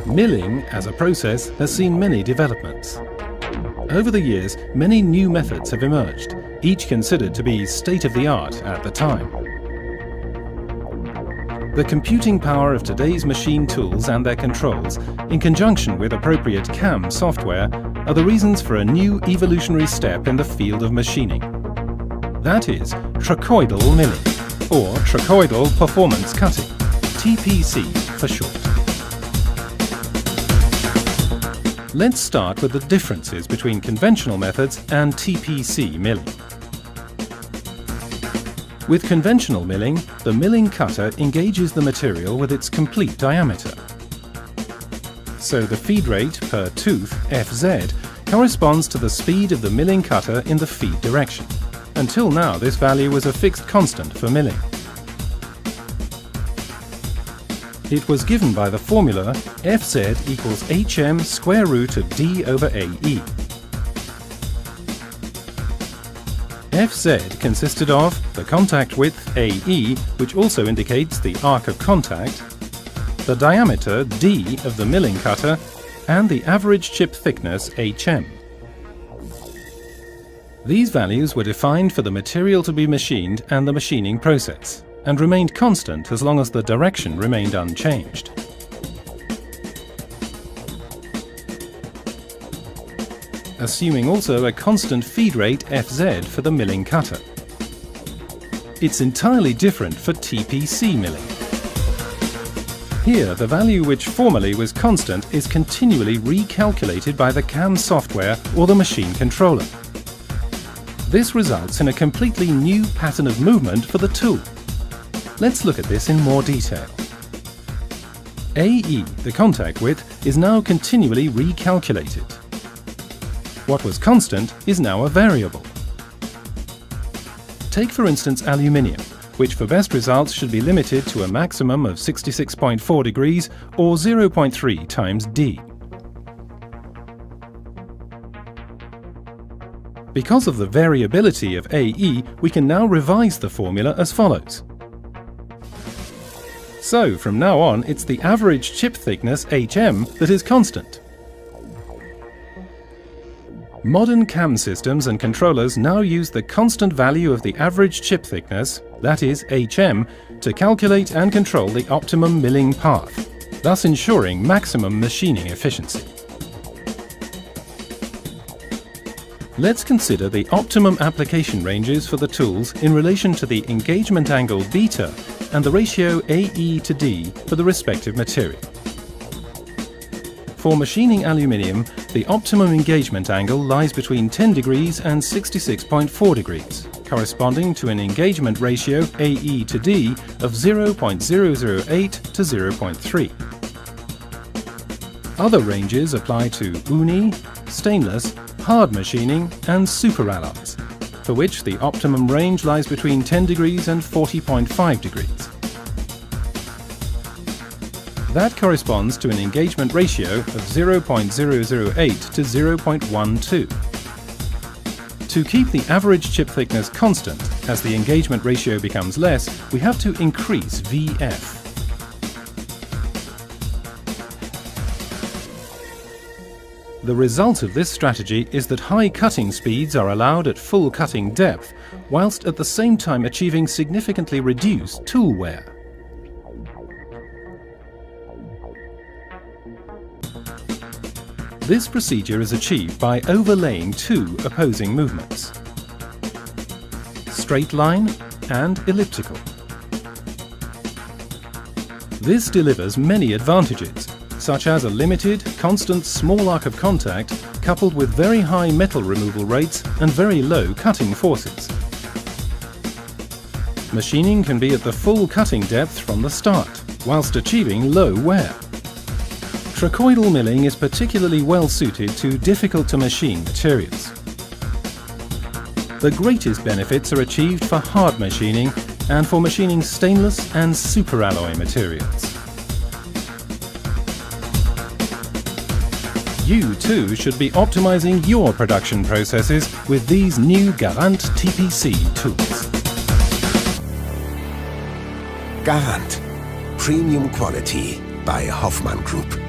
Milling as a process has seen many developments. Over the years, many new methods have emerged, each considered to be state-of-the-art at the time. The computing power of today's machine tools and their controls, in conjunction with appropriate CAM software, are the reasons for a new evolutionary step in the field of machining. That is trochoidal milling, or trochoidal performance cutting, TPC for short. Let's start with the differences between conventional methods and TPC milling. With conventional milling, the milling cutter engages the material with its complete diameter. So the feed rate per tooth, Fz, corresponds to the speed of the milling cutter in the feed direction. Until now, this value was a fixed constant for milling. It was given by the formula Fz equals Hm square root of d over Ae. Fz consisted of the contact width Ae, which also indicates the arc of contact, the diameter d of the milling cutter, and the average chip thickness Hm. These values were defined for the material to be machined and the machining process, and remained constant as long as the direction remained unchanged. Assuming also a constant feed rate Fz for the milling cutter. It's entirely different for TPC milling. Here, the value which formerly was constant is continually recalculated by the CAM software or the machine controller. This results in a completely new pattern of movement for the tool. Let's look at this in more detail. Ae, the contact width, is now continually recalculated. What was constant is now a variable. Take for instance aluminium, which for best results should be limited to a maximum of 66.4 degrees or 0.3 times D. Because of the variability of Ae, we can now revise the formula as follows. So from now on, it's the average chip thickness Hm that is constant. Modern CAM systems and controllers now use the constant value of the average chip thickness, that is Hm, to calculate and control the optimum milling path, thus ensuring maximum machining efficiency. Let's consider the optimum application ranges for the tools in relation to the engagement angle beta and the ratio Ae to D for the respective material. For machining aluminium, the optimum engagement angle lies between 10 degrees and 66.4 degrees, corresponding to an engagement ratio Ae to D of 0.008 to 0.3. Other ranges apply to uni, stainless, hard machining and superalloys, for which the optimum range lies between 10 degrees and 40.5 degrees. That corresponds to an engagement ratio of 0.008 to 0.12. To keep the average chip thickness constant as the engagement ratio becomes less, we have to increase Vf. The result of this strategy is that high cutting speeds are allowed at full cutting depth, whilst at the same time achieving significantly reduced tool wear. This procedure is achieved by overlaying two opposing movements: straight line and elliptical. This delivers many advantages, such as a limited, constant small arc of contact coupled with very high metal removal rates and very low cutting forces. Machining can be at the full cutting depth from the start, whilst achieving low wear. Trochoidal milling is particularly well suited to difficult-to-machine materials. The greatest benefits are achieved for hard machining and for machining stainless and superalloy materials. You too should be optimizing your production processes with these new Garant TPC tools. Garant. Premium quality. by Hoffmann Group.